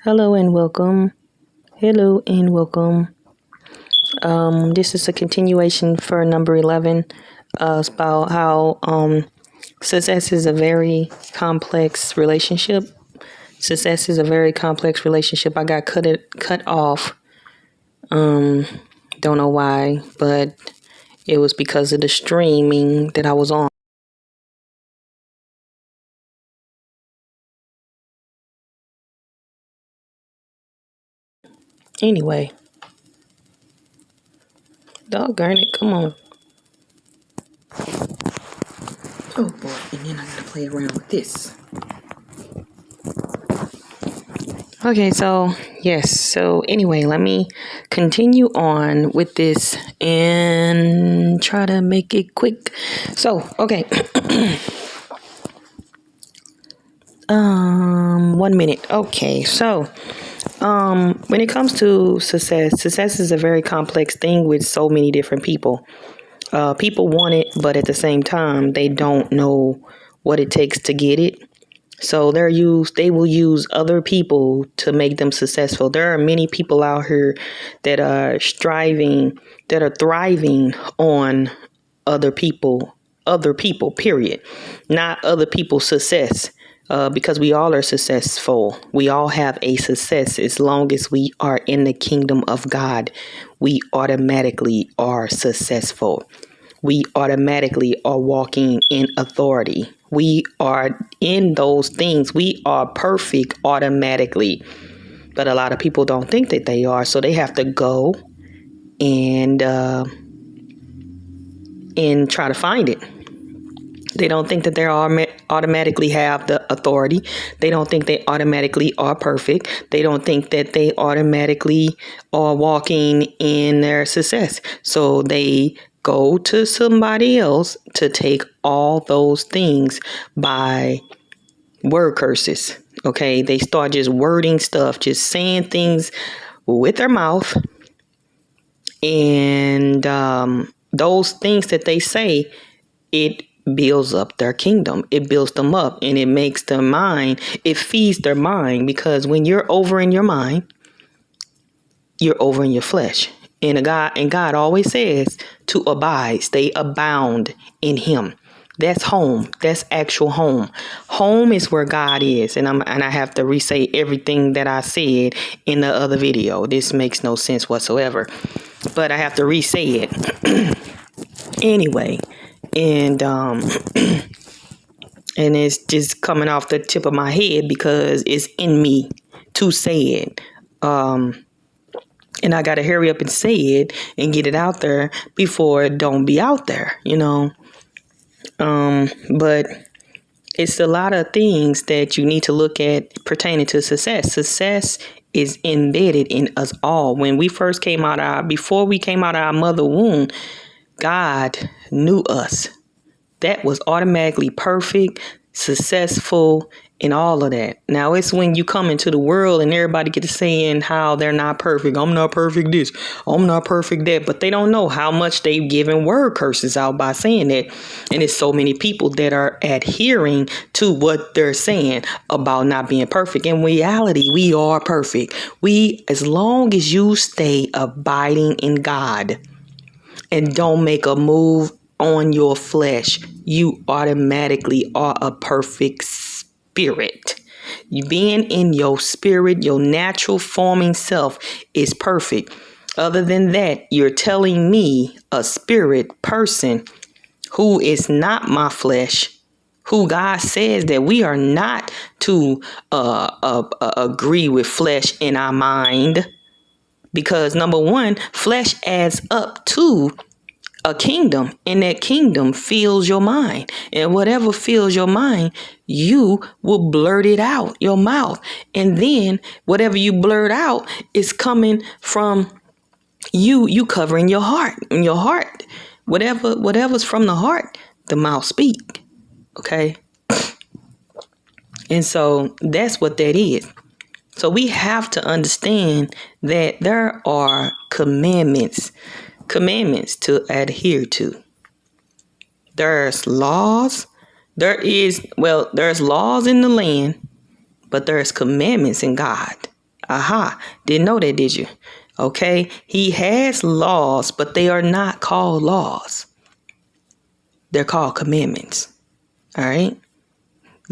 Hello and welcome. Hello and welcome. This is a continuation for number 11. It's about how success is a very complex relationship. Success is a very complex relationship. I got cut off. Don't know why, but it was because of the streaming that I was on. Anyway, doggone it, come on. Oh boy, and then I gotta play around with this. Okay, so yes, so anyway, let me continue on with this and try to make it quick. So, okay. 1 minute. Okay, so when it comes to success is a very complex thing with so many different people. People want it, but at the same time, they don't know what it takes to get it. So they will use other people to make them successful. There are many people out here that are thriving on other people, period. Not other people's success. Because we all are successful. We all have a success as long as we are in the kingdom of God. We automatically are successful. We automatically are walking in authority. We are in those things. We are perfect automatically. But a lot of people don't think that they are. So they have to go and try to find it. They don't think that they automatically have the authority. They don't think they automatically are perfect. They don't think that they automatically are walking in their success. So they go to somebody else to take all those things by word curses. Okay, they start just wording stuff, just saying things with their mouth, and those things that they say, it builds up their kingdom. It builds them up, and it makes their mind, it feeds their mind, because when you're over in your mind, you're over in your flesh. And God always says to abide, stay abound in him. That's home. That's actual home. Home is where God is. And I have to re-say everything that I said in the other video. This makes no sense whatsoever. But I have to re-say it. Anyway, and and it's just coming off the tip of my head because it's in me to say it. And I got to hurry up and say it and get it out there before it don't be out there, But it's a lot of things that you need to look at pertaining to success. Success is embedded in us all. When we first before we came out of our mother womb, God knew us. That was automatically perfect, successful, and all of that. Now it's when you come into the world and everybody gets saying how they're not perfect. I'm not perfect this. I'm not perfect that. But they don't know how much they've given word curses out by saying that. And it's so many people that are adhering to what they're saying about not being perfect. In reality, we are perfect. As long as you stay abiding in God and don't make a move on your flesh, you automatically are a perfect spirit. You being in your spirit, your natural forming self is perfect. Other than that, you're telling me, a spirit person who is not my flesh, who God says that we are not to agree with flesh in our mind. Because number one, flesh adds up to a kingdom, and that kingdom fills your mind. And whatever fills your mind, you will blurt it out your mouth. And then whatever you blurt out is coming from you covering your heart. And your heart, whatever's from the heart, the mouth speak. Okay? And so that's what that is. So we have to understand that there are commandments to adhere to. There's laws. There's laws in the land, but there's commandments in God. Aha, didn't know that, did you? Okay, he has laws, but they are not called laws. They're called commandments. All right.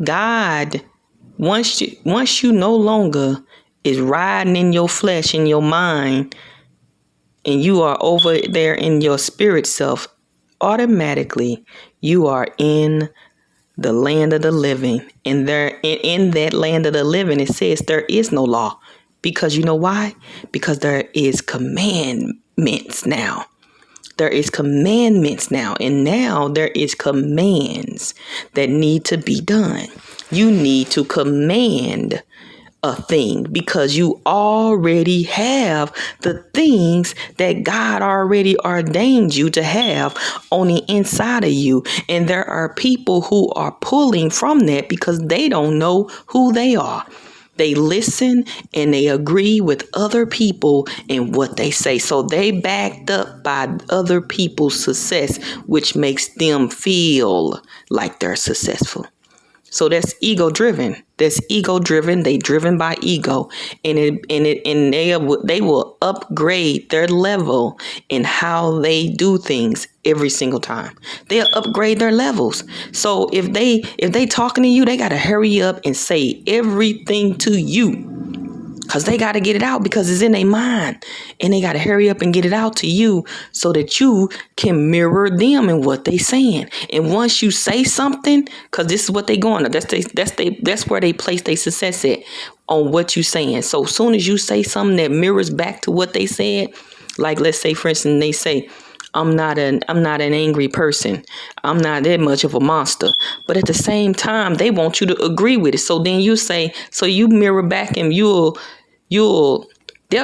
God, once you no longer is riding in your flesh, in your mind, and you are over there in your spirit self, automatically you are in the land of the living. And there in that land of the living, it says there is no law. Because you know why? Because there is commandments now. There is commandments now. And now there is commands that need to be done. You need to command a thing because you already have the things that God already ordained you to have on the inside of you. And there are people who are pulling from that because they don't know who they are. They listen and they agree with other people and what they say. So they backed up by other people's success, which makes them feel like they're successful. So that's ego driven. That's ego driven. They driven by ego, and they will upgrade their level in how they do things every single time. They'll upgrade their levels. So if they talking to you, they gotta hurry up and say everything to you. Because they got to get it out because it's in their mind. And they got to hurry up and get it out to you so that you can mirror them and what they saying. And once you say something, because this is what they going to, that's where they place their success at, on what you saying. So as soon as you say something that mirrors back to what they said, like let's say, for instance, they say, I'm not an angry person. I'm not that much of a monster. But at the same time, they want you to agree with it. So then you say, so you mirror back and they'll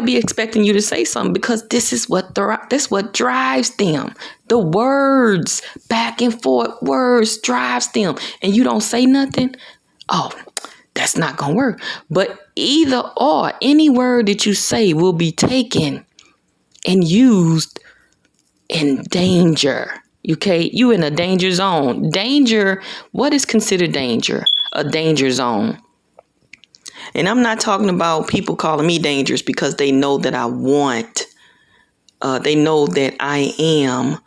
be expecting you to say something because this is what drives them. The words, back and forth words drives them. And you don't say nothing. Oh, that's not going to work. But either or, any word that you say will be taken and used in danger. Okay, you in a danger zone. Danger, what is considered danger? A danger zone. And I'm not talking about people calling me dangerous because they know that they know that I am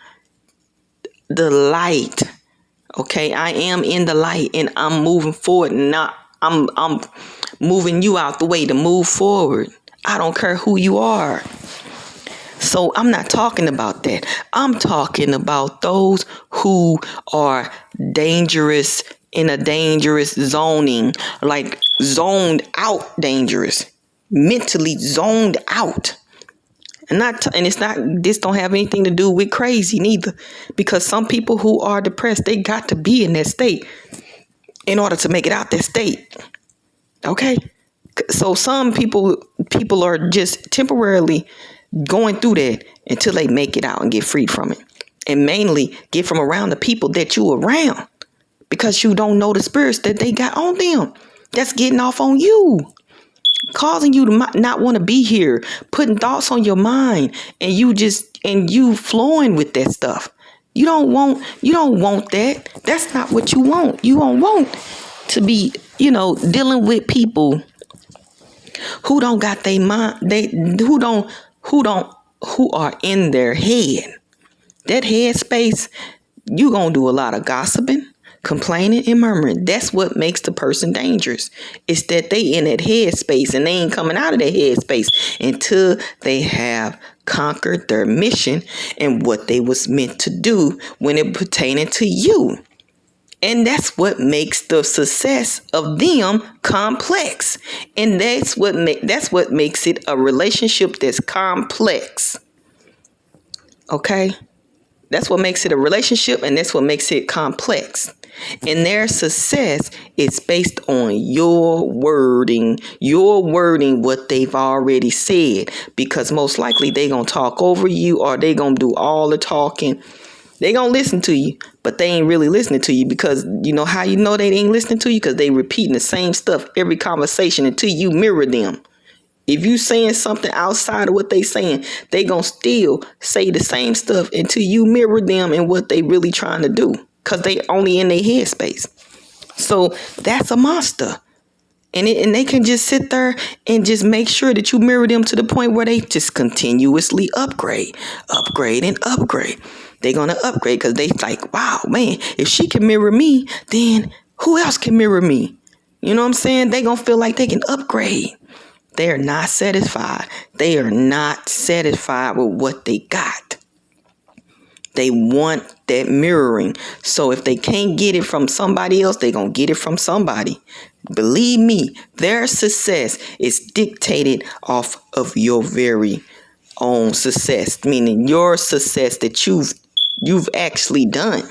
the light. Okay, I am in the light and I'm moving forward. I'm moving you out the way to move forward. I don't care who you are. So I'm not talking about that. I'm talking about those who are dangerous, in a dangerous zoning, like zoned out dangerous, mentally zoned out. And it's not, this don't have anything to do with crazy neither, because some people who are depressed, they got to be in that state in order to make it out that state. Okay. So some people are just temporarily going through that until they make it out and get freed from it. And mainly get from around the people that you around, because you don't know the spirits that they got on them. That's getting off on you, causing you to not want to be here, putting thoughts on your mind, and you flowing with that stuff. You don't want that. That's not what you want. You don't want to be, dealing with people who don't got their mind, who are in their head. That head space, you gonna do a lot of gossiping, complaining, and murmuring. That's what makes the person dangerous. It's that they in that head space and they ain't coming out of that head space until they have conquered their mission and what they was meant to do when it pertaining to you. And that's what makes the success of them complex. And that's what makes it a relationship that's complex. Okay? That's what makes it a relationship, and that's what makes it complex. And their success is based on your wording what they've already said, because most likely they gonna talk over you, or they gonna do all the talking. They gonna listen to you, but they ain't really listening to you, because you know how you know they ain't listening to you? Because they repeating the same stuff every conversation until you mirror them. If you saying something outside of what they saying, they gonna still say the same stuff until you mirror them and what they really trying to do, because they only in their headspace. So that's a monster. And they can just sit there and just make sure that you mirror them to the point where they just continuously upgrade. They're going to upgrade because they like, wow, man, if she can mirror me, then who else can mirror me? You know what I'm saying? They're going to feel like they can upgrade. They are not satisfied. They are not satisfied with what they got. They want that mirroring. So if they can't get it from somebody else, they're going to get it from somebody. Believe me, their success is dictated off of your very own success, meaning your success that you've actually done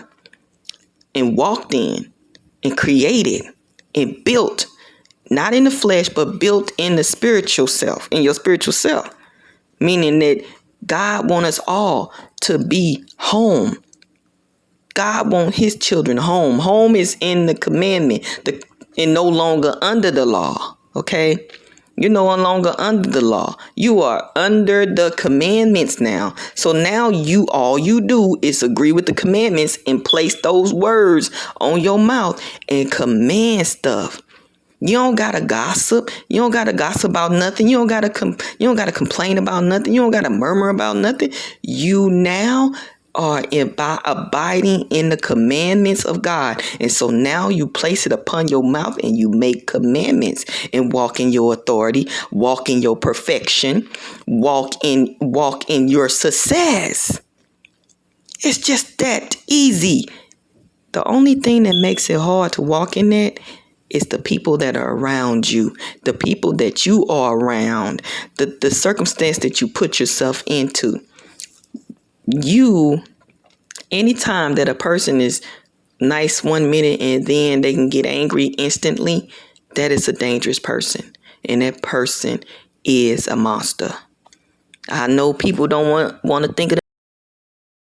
and walked in and created and built, not in the flesh, but built in the spiritual self, in your spiritual self, meaning that God wants us all to be home. God wants his children home. Home is in the commandment, and no longer under the law. Okay? You're no longer under the law. You are under the commandments now. So now all you do is agree with the commandments and place those words on your mouth and command stuff. You don't gotta gossip. You don't gotta gossip about nothing. You don't gotta complain about nothing. You don't gotta murmur about nothing. You now are abiding in the commandments of God. And so now you place it upon your mouth and you make commandments and walk in your authority, walk in your perfection, walk in your success. It's just that easy. The only thing that makes it hard to walk in that is the people that are around you, the people that you are around, the circumstance that you put yourself into. Anytime that a person is nice 1 minute and then they can get angry instantly, that is a dangerous person. And that person is a monster. I know people don't want to think of